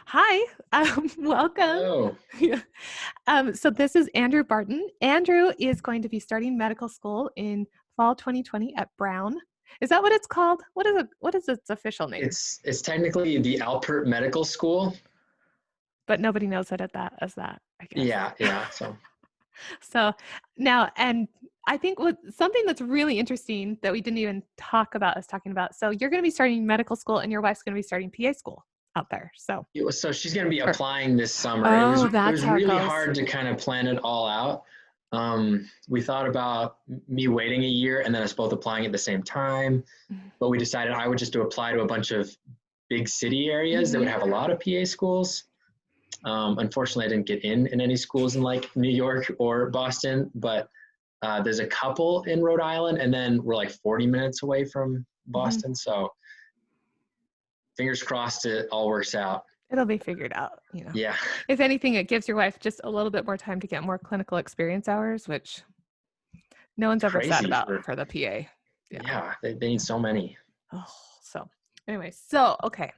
Hi, welcome. Oh, Yeah. So this is Andrew Barton. Andrew is going to be starting medical school in fall 2020 at Brown. Is that what it's called? What is its official name? it's technically the Alpert Medical School. But nobody knows it as that, I guess. Yeah, yeah. So So now, and I think what something that's really interesting that we didn't even talk about is talking about. So you're going to be starting medical school, and your wife's going to be starting PA school out there. So, so she's going to be or, applying this summer. It was oh, it that's was how it really goes. hard to kind of plan it all out. We thought about me waiting a year and then us both applying at the same time, but we decided I would just apply to a bunch of big city areas that would Mm-hmm. have a lot of PA schools. Unfortunately, I didn't get in any schools in like New York or Boston, but there's a couple in Rhode Island, and then we're like 40 minutes away from Mm-hmm. Boston. So fingers crossed it all works out. It'll be figured out. Yeah, If anything, it gives your wife just a little bit more time to get more clinical experience hours, which no one's it's ever sad crazy about for, for the PA. Yeah. yeah, they need so many. Oh, so anyway, so okay.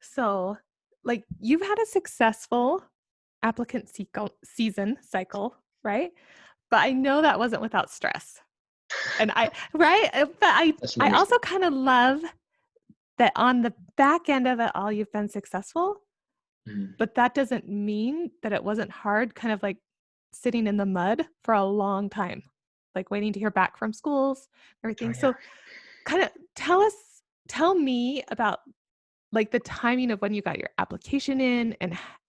So like you've had a successful applicant season cycle, right? But I know that wasn't without stress. And right? But That's an I also understatement. kind of love that on the back end of it all, you've been successful. Mhm. But that doesn't mean that it wasn't hard, kind of like sitting in the mud for a long time, like waiting to hear back from schools, Oh, everything. yeah. So kind of tell me about like the timing of when you got your application in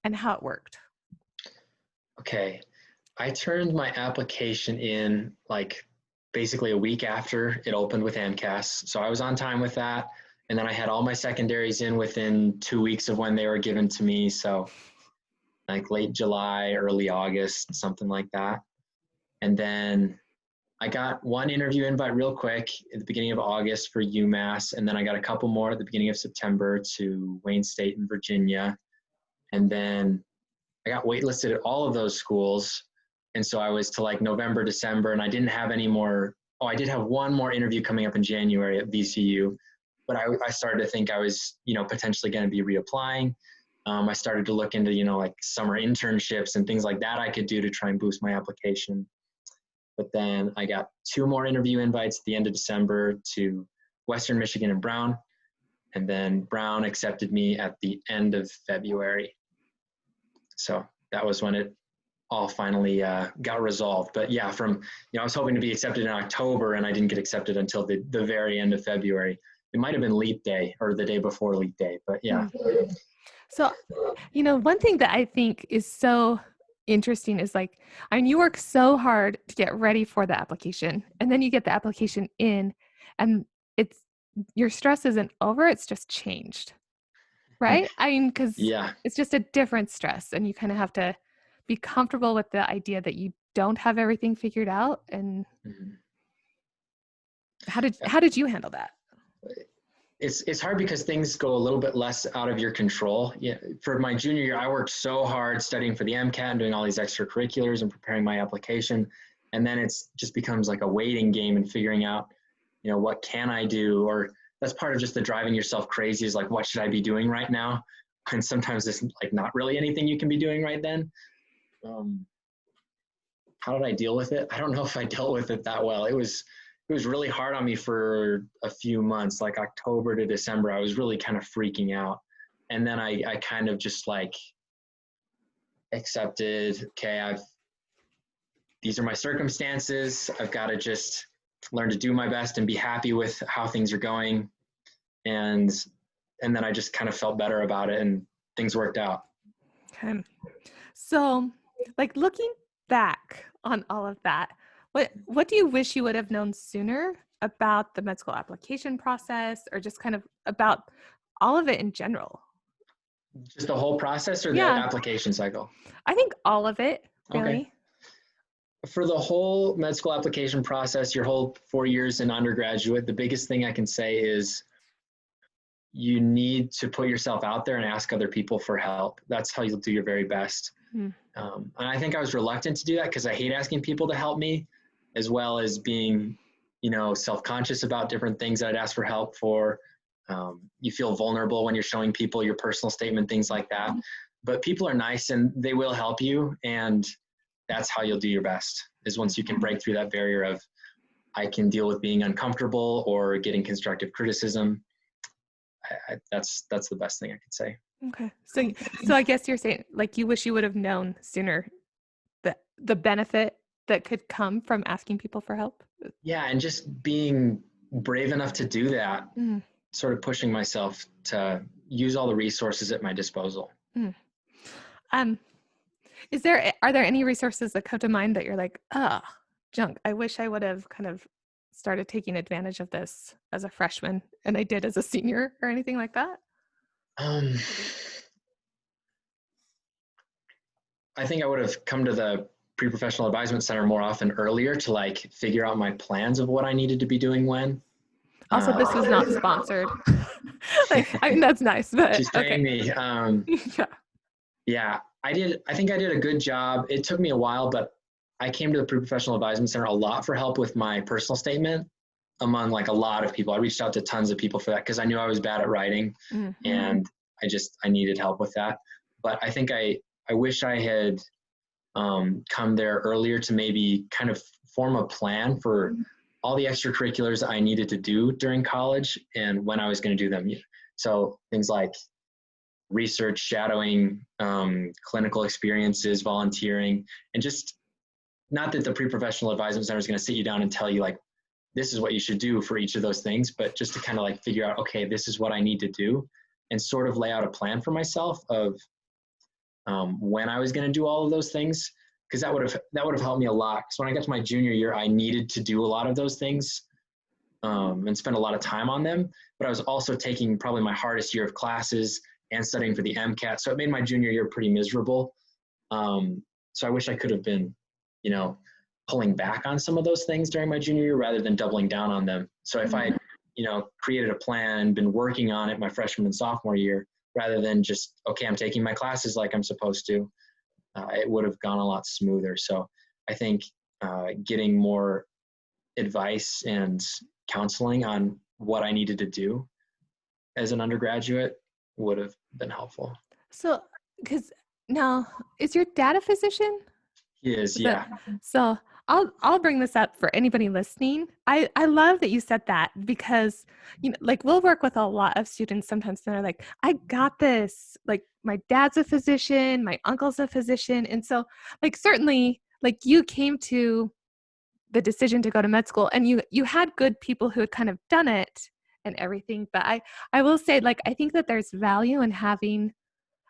and how it worked. Okay. I turned my application in like basically a week after it opened with AMCAS. So I was on time with that. And then I had all my secondaries in within 2 weeks of when they were given to me. So like late July, early August, something like that. And then I got one interview invite real quick at the beginning of August for UMass, and then I got a couple more at the beginning of September to Wayne State in Virginia. And then I got waitlisted at all of those schools. And so I was to like November, December, and I didn't have any more. Oh, I did have one more interview coming up in January at VCU, but I started to think I was, potentially going to be reapplying. I started to look into, like summer internships and things like that I could do to try and boost my application. But then I got two more interview invites at the end of December to Western Michigan and Brown. And then Brown accepted me at the end of February. So that was when it all finally got resolved. But yeah, I was hoping to be accepted in October and I didn't get accepted until the very end of February. It might have been Leap Day or the day before Leap Day, but yeah. So, one thing that I think is so interesting is like, I mean, you work so hard to get ready for the application, and then you get the application in, and it's your stress isn't over, it's just changed, right? I mean, because Yeah. it's just a different stress, and you kind of have to be comfortable with the idea that you don't have everything figured out. And Mhm. how did you handle that? It's hard because things go a little bit less out of your control. Yeah, for my junior year, I worked so hard studying for the MCAT and doing all these extracurriculars and preparing my application, and then it's just becomes like a waiting game and figuring out, what can I do? Or that's part of just the driving yourself crazy is like, what should I be doing right now? And sometimes it's like not really anything you can be doing right then. Um, how did I deal with it? I don't know if I dealt with it that well. It was really hard on me for a few months, like October to December. I was really kind of freaking out. And then I kind of just like accepted, okay, these are my circumstances. I've got to just learn to do my best and be happy with how things are going. And and then I just kind of felt better about it and things worked out. Okay. So, like looking back on all of that, what do you wish you would have known sooner about the med school application process, or just kind of about all of it in general? Just the whole process or the Yeah, application cycle? I think all of it, Okay. really. For the whole med school application process, your whole 4 years in undergraduate, the biggest thing I can say is you need to put yourself out there and ask other people for help. That's how you'll do your very best. Hmm. And I think I was reluctant to do that because I hate asking people to help me, as well as being, self-conscious about different things that I'd ask for help for. You feel vulnerable when you're showing people your personal statement, things like that. But people are nice and they will help you. And that's how you'll do your best, is once you can break through that barrier of, I can deal with being uncomfortable or getting constructive criticism. That's the best thing I could say. Okay. So I guess you're saying like you wish you would have known sooner the benefit that could come from asking people for help. Yeah, and just being brave enough to do that, Mm, sort of pushing myself to use all the resources at my disposal. mm. Um, are there any resources that come to mind that you're like, ah, junk? I wish I would have kind of started taking advantage of this as a freshman, and I did as a senior, or anything like that. Um, I think I would have come to the pre-professional advisement center more often earlier to like figure out my plans of what I needed to be doing when. Also, this is not sponsored. Like, I mean, that's nice, but She's paying okay. me. Yeah. Yeah, I think I did a good job. It took me a while, but I came to the pre-professional advisement center a lot for help with my personal statement among like a lot of people. I reached out to tons of people for that because I knew I was bad at writing and I needed help with that. But I think I wish I had come there earlier to maybe kind of form a plan for all the extracurriculars I needed to do during college and when I was going to do them. So things like research, shadowing, clinical experiences, volunteering, and just not that the pre-professional advisement center is going to sit you down and tell you like, this is what you should do for each of those things, but just to kind of like figure out, okay, this is what I need to do and sort of lay out a plan for myself of when I was going to do all of those things. Cause that would have helped me a lot. Cause when I got to my junior year, I needed to do a lot of those things and spend a lot of time on them, but I was also taking probably my hardest year of classes and studying for the MCAT. So it made my junior year pretty miserable. So I wish I could have been, pulling back on some of those things during my junior year rather than doubling down on them. So if I, created a plan and been working on it my freshman and sophomore year, rather than just, okay, I'm taking my classes like I'm supposed to, it would have gone a lot smoother. So I think getting more advice and counseling on what I needed to do as an undergraduate would have been helpful. So, because now, is your dad a physician? He is, Is that yeah. so? I'll bring this up for anybody listening. I love that you said that because like we'll work with a lot of students sometimes that are like, I got this. Like my dad's a physician, my uncle's a physician, and so like certainly like you came to the decision to go to med school and you had good people who had kind of done it and everything. But I will say like I think that there's value in having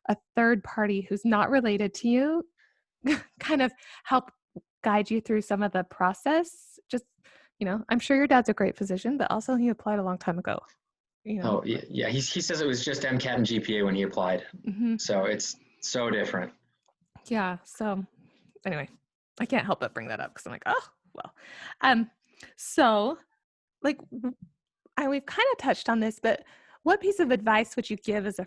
a third party who's not related to you kind of help guide you through some of the process. Just, I'm sure your dad's a great physician, but also he applied a long time ago, Oh, yeah. He says it was just MCAT and GPA when he applied. Mm-hmm. So it's so different. Yeah. So anyway, I can't help but bring that up because I'm like, oh, well. Um, so like we've kind of touched on this, but what piece of advice would you give as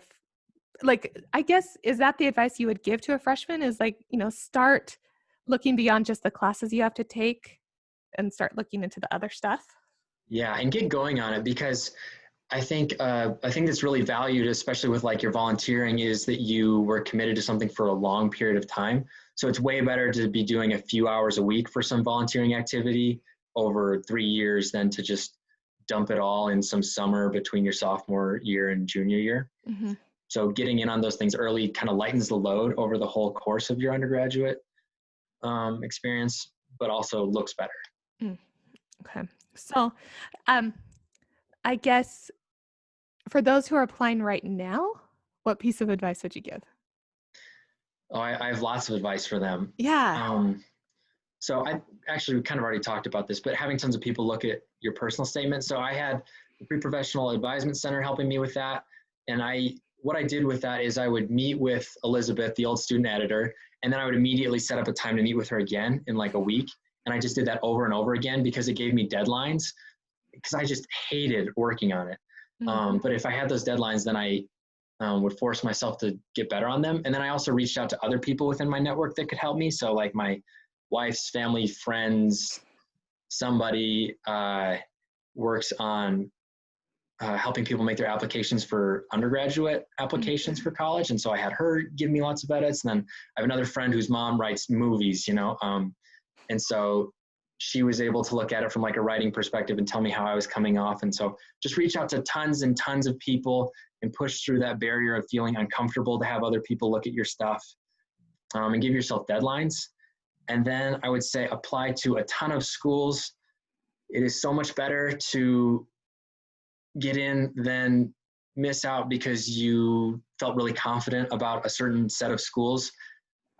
like, I guess, is that the advice you would give to a freshman is like, start looking beyond just the classes you have to take and start looking into the other stuff? Yeah, and get going on it because I think that's really valued, especially with like your volunteering, is that you were committed to something for a long period of time. So it's way better to be doing a few hours a week for some volunteering activity over 3 years than to just dump it all in some summer between your sophomore year and junior year. Mm-hmm. So getting in on those things early kind of lightens the load over the whole course of your undergraduate experience, but also looks better. Mm. Okay. So, I guess for those who are applying right now, what piece of advice would you give? Oh, I have lots of advice for them. Yeah. So I actually, we kind of already talked about this, but having tons of people look at your personal statement. So I had the pre-professional advisement center helping me with that. And what I did with that is I would meet with Elizabeth, the old student editor, and then I would immediately set up a time to meet with her again in like a week. And I just did that over and over again because it gave me deadlines because I just hated working on it. Mm-hmm. But if I had those deadlines, then I would force myself to get better on them. And then I also reached out to other people within my network that could help me. So like my wife's family, friends, somebody works on helping people make their applications for undergraduate applications for college. And so I had her give me lots of edits. And then I have another friend whose mom writes movies, and so she was able to look at it from like a writing perspective and tell me how I was coming off. And so just reach out to tons and tons of people and push through that barrier of feeling uncomfortable to have other people look at your stuff, and give yourself deadlines. And then I would say apply to a ton of schools. It is so much better to get in than miss out because you felt really confident about a certain set of schools.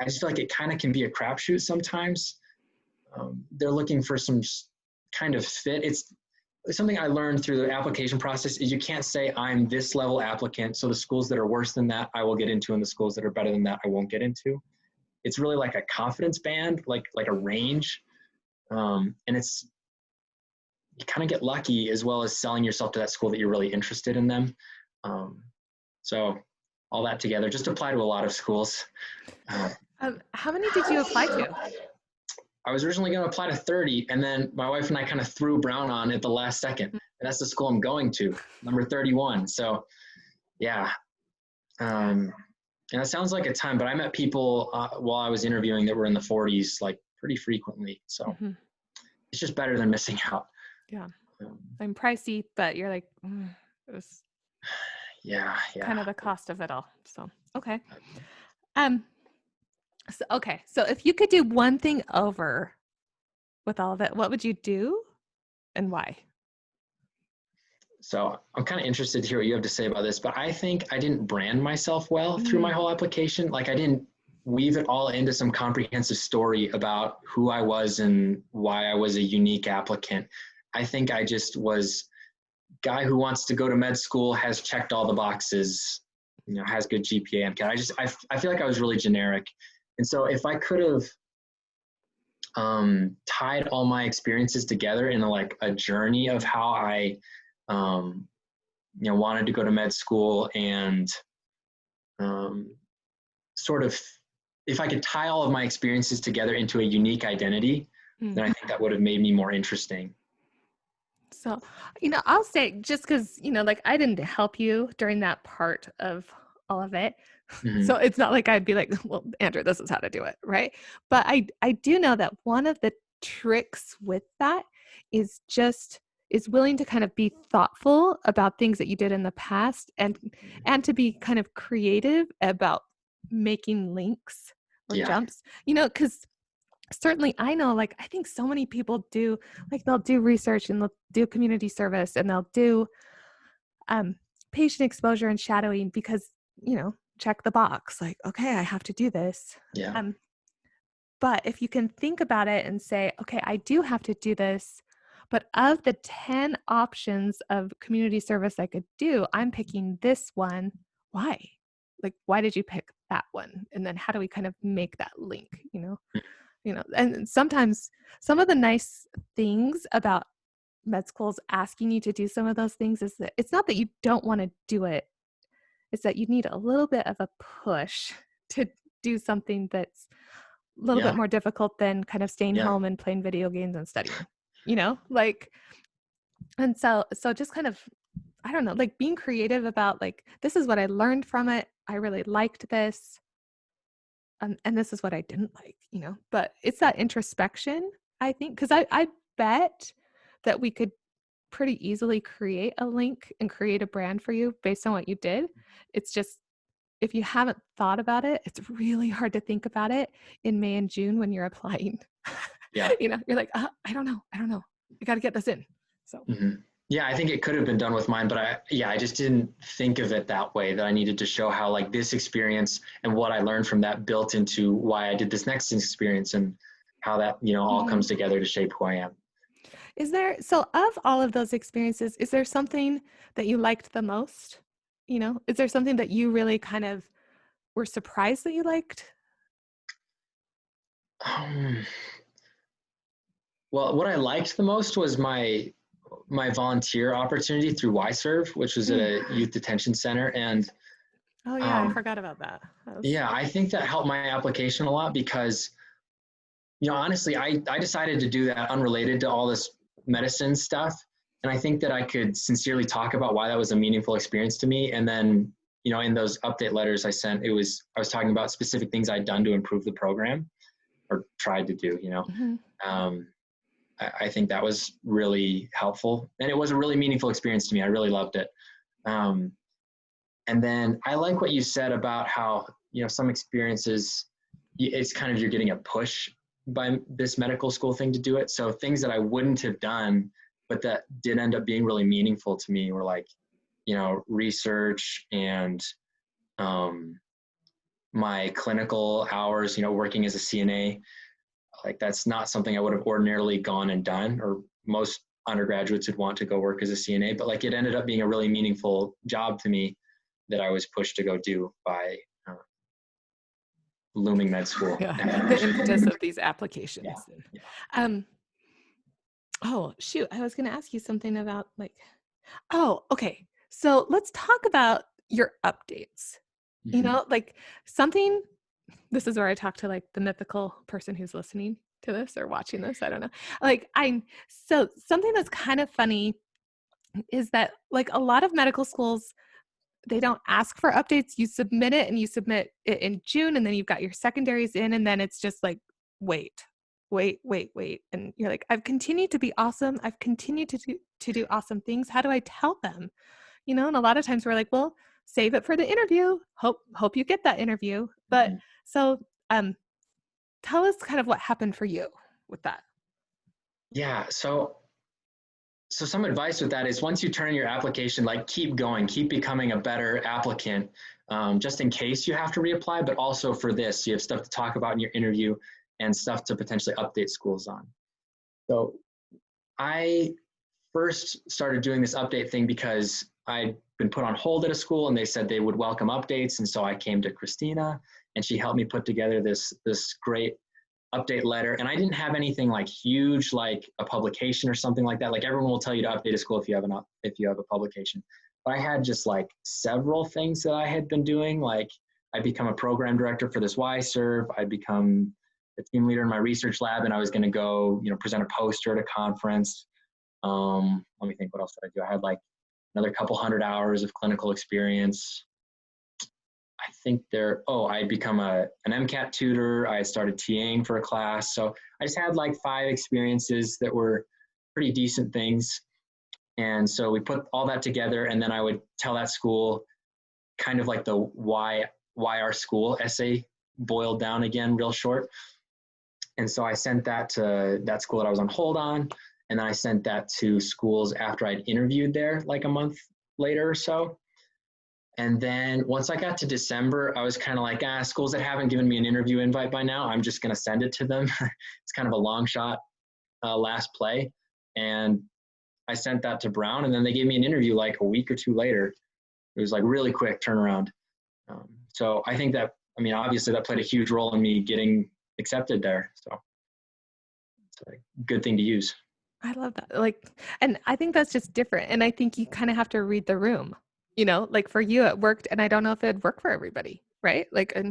I just feel like it kind of can be a crapshoot sometimes. They're looking for some kind of fit. It's something I learned through the application process is you can't say I'm this level applicant, so the schools that are worse than that I will get into, and the schools that are better than that I won't get into. It's really like a confidence band, like a range, and it's, you kind of get lucky as well as selling yourself to that school that you're really interested in them. So all that together, just apply to a lot of schools. How many did you apply to? I was originally going to apply to 30, and then my wife and I kind of threw Brown on at the last second. And that's the school I'm going to, number 31. So yeah. And it sounds like a ton, but I met people while I was interviewing that were in the 40s, like pretty frequently. So it's just better than missing out. Yeah. I'm pricey, but you're like, it was kind of the cost of it all. So, okay. So if you could do one thing over with all of it, what would you do and why? So I'm kind of interested to hear what you have to say about this, but I think I didn't brand myself well through my whole application. Like I didn't weave it all into some comprehensive story about who I was and why I was a unique applicant. I think I just was guy who wants to go to med school, has checked all the boxes, has good GPA, MCAT. I feel like I was really generic. And so if I could have tied all my experiences together in a journey of how I wanted to go to med school, and sort of, if I could tie all of my experiences together into a unique identity, then I think that would have made me more interesting. So, I'll say, just because, I didn't help you during that part of all of it. So it's not like I'd be like, well, Andrew, this is how to do it. Right. But I do know that one of the tricks with that is willing to kind of be thoughtful about things that you did in the past, and to be kind of creative about making links or jumps, because certainly I know, I think so many people do, they'll do research and they'll do community service and they'll do patient exposure and shadowing because, check the box, okay, I have to do this. But if you can think about it and say, okay, I do have to do this, but of the 10 options of community service I could do, I'm picking this one. Why? Why did you pick that one? And then how do we kind of make that link, and sometimes some of the nice things about med schools asking you to do some of those things is that it's not that you don't want to do it. It's that you need a little bit of a push to do something that's a little bit more difficult than kind of staying home and playing video games and studying, and so just kind of, I don't know, being creative about this is what I learned from it. I really liked this. And this is what I didn't like, but it's that introspection, I think, because I bet that we could pretty easily create a link and create a brand for you based on what you did. It's just, if you haven't thought about it, it's really hard to think about it in May and June when you're applying. You're like, I don't know. I got to get this in. So. Yeah, I think it could have been done with mine, but I just didn't think of it that way, that I needed to show how this experience and what I learned from that built into why I did this next experience, and how that, all comes together to shape who I am. So of all of those experiences, is there something that you liked the most? Is there something that you really kind of were surprised that you liked? Well, what I liked the most was my volunteer opportunity through YServe, which was at a youth detention center. And I forgot about that. I think that helped my application a lot because, honestly, I decided to do that unrelated to all this medicine stuff. And I think that I could sincerely talk about why that was a meaningful experience to me. And then, in those update letters I sent, I was talking about specific things I'd done to improve the program or tried to do, Mhm. um, I think that was really helpful. And it was a really meaningful experience to me. I really loved it. Um, and then I like what you said about how, some experiences, it's kind of, you're getting a push by this medical school thing to do it. So things that I wouldn't have done, but that did end up being really meaningful to me were like, research and my clinical hours, working as a CNA. Like that's not something I would have ordinarily gone and done, or most undergraduates would want to go work as a CNA, but like it ended up being a really meaningful job to me that I was pushed to go do by looming med school. Yeah, the impetus of these Yeah, applications. yeah. Um, oh, shoot, I was gonna ask you something about oh, okay. So let's talk about your updates. Mm-hmm. Like something, this is where I talk to like the mythical person who's listening to this or watching this. I don't know. So something that's kind of funny is that like a lot of medical schools, they don't ask for updates. You submit it and you submit it in June, and then you've got your secondaries in, and then it's just like, wait, wait, wait, wait. And you're like, I've continued to be awesome. I've continued to do awesome things. How do I tell them? And a lot of times we're like, well, save it for the interview. Hope you get that interview. But Mm-hmm. so tell us kind of what happened for you with that. Yeah. So some advice with that is once you turn your application, like keep going, keep becoming a better applicant, just in case you have to reapply, but also for this, you have stuff to talk about in your interview and stuff to potentially update schools on. So I first started doing this update thing because I'd been put on hold at a school and they said they would welcome updates. And so I came to Christina and she helped me put together this great update letter. And I didn't have anything like huge, like a publication or something like that. Like everyone will tell you to update a school if you have a publication. But I had just like several things that I had been doing. Like I become a program director for this Y-Serve. I become a team leader in my research lab, and I was going to go, present a poster at a conference. Let me think, what else did I do? I had like another couple hundred hours of clinical experience. I think I become an MCAT tutor. I started TAing for a class. So I just had like 5 experiences that were pretty decent things. And so we put all that together, and then I would tell that school kind of like the why our school essay boiled down again real short. And so I sent that to that school that I was on hold on. And then I sent that to schools after I'd interviewed there like a month later or so. And then once I got to December, I was kind of like, schools that haven't given me an interview invite by now, I'm just going to send it to them. It's kind of a long shot last play. And I sent that to Brown, and then they gave me an interview like a week or 2 later. It was like really quick turnaround. So I think that, obviously that played a huge role in me getting accepted there. So it's a good thing to use. I love that. And I think that's just different. And I think you kind of have to read the room, like for you, it worked. And I don't know if it'd work for everybody. Right. Yeah.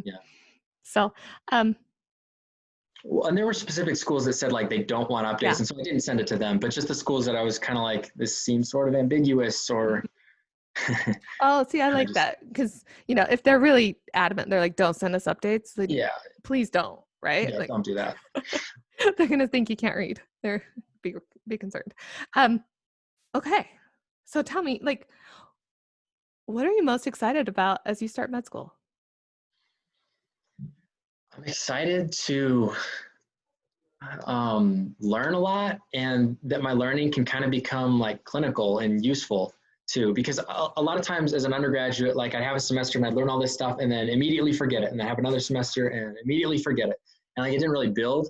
So, Well, and there were specific schools that said like they don't want updates. yeah. And so I didn't send it to them, but just the schools that I was kind of like, this seems sort of ambiguous or. Oh, see, I like just, that. Because, if they're really adamant, they're like, don't send us updates. Then yeah. please don't. Right. Yeah. Don't do that. They're going to think you can't read. They're be concerned. Okay. So tell me, what are you most excited about as you start med school? I'm excited to learn a lot, and that my learning can kind of become like clinical and useful too, because a lot of times as an undergraduate, like I have a semester and I learn all this stuff and then immediately forget it, and then have another semester and immediately forget it, and like it didn't really build.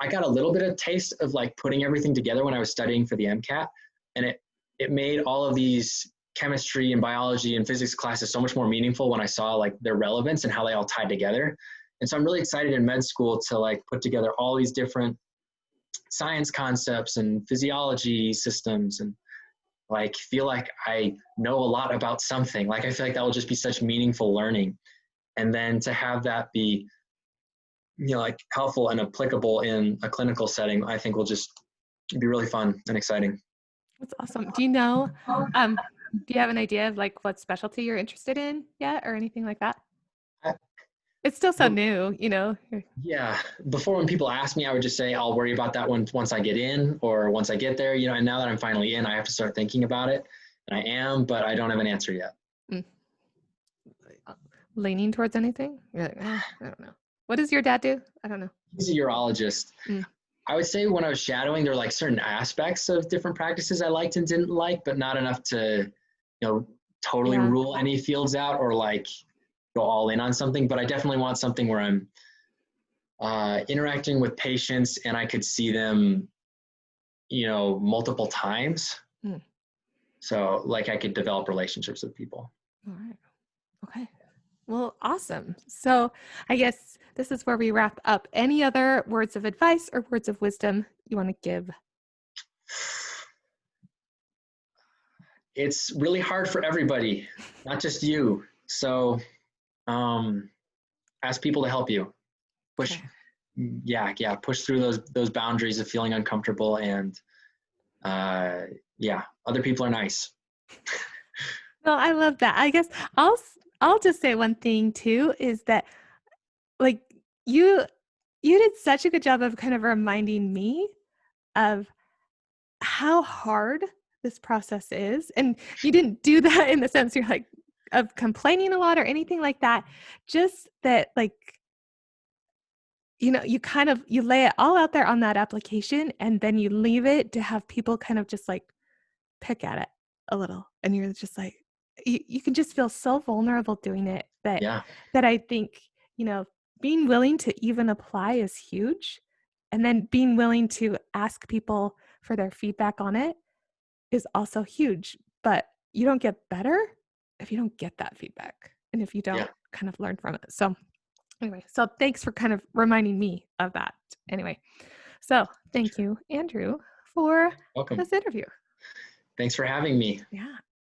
I got a little bit of taste of like putting everything together when I was studying for the MCAT, and it made all of these chemistry and biology and physics classes so much more meaningful when I saw like their relevance and how they all tied together. And so I'm really excited in med school to like put together all these different science concepts and physiology systems, and like feel like I know a lot about something. Like I feel like that will just be such meaningful learning. And then to have that be, like helpful and applicable in a clinical setting, I think will just be really fun and exciting. That's awesome. Do you know, um, do you have an idea of like what specialty you're interested in yet or anything like that? I, It's still so but new, yeah, before when people ask me, I would just say I'll worry about that once I get in or once I get there. And now that I'm finally in, I have to start thinking about it, and I am, but I don't have an answer yet. Mm. Leaning towards anything? You're like, I don't know. What does your dad do? I don't know. He's a urologist. Mm. I would say when I was shadowing, there were like certain aspects of different practices I liked and didn't like, but not enough to, totally Yeah. rule any fields out or like go all in on something. But I definitely want something where I'm interacting with patients and I could see them, multiple times. Mm. So like I could develop relationships with people. All right. Okay. Well, awesome. So I guess this is where we wrap up. Any other words of advice or words of wisdom you want to give? It's really hard for everybody, not just you. So ask people to help you. Push, Okay. push through those boundaries of feeling uncomfortable, and other people are nice. Well, I love that. I guess I'll just say one thing too is that like you you did such a good job of kind of reminding me of how hard this process is. And you didn't do that in the sense you're like of complaining a lot or anything like that. Just that like, you kind of you lay it all out there on that application and then you leave it to have people kind of just like pick at it a little. And you're just like you can just feel so vulnerable doing it Yeah, that I think, being willing to even apply is huge. And then being willing to ask people for their feedback on it is also huge, but you don't get better if you don't get that feedback and if you yeah, don't kind of learn from it. So, anyway, so thanks for kind of reminding me of that. Anyway, so thank sure. you, Andrew, for Welcome. this interview. Thanks for having me. Yeah.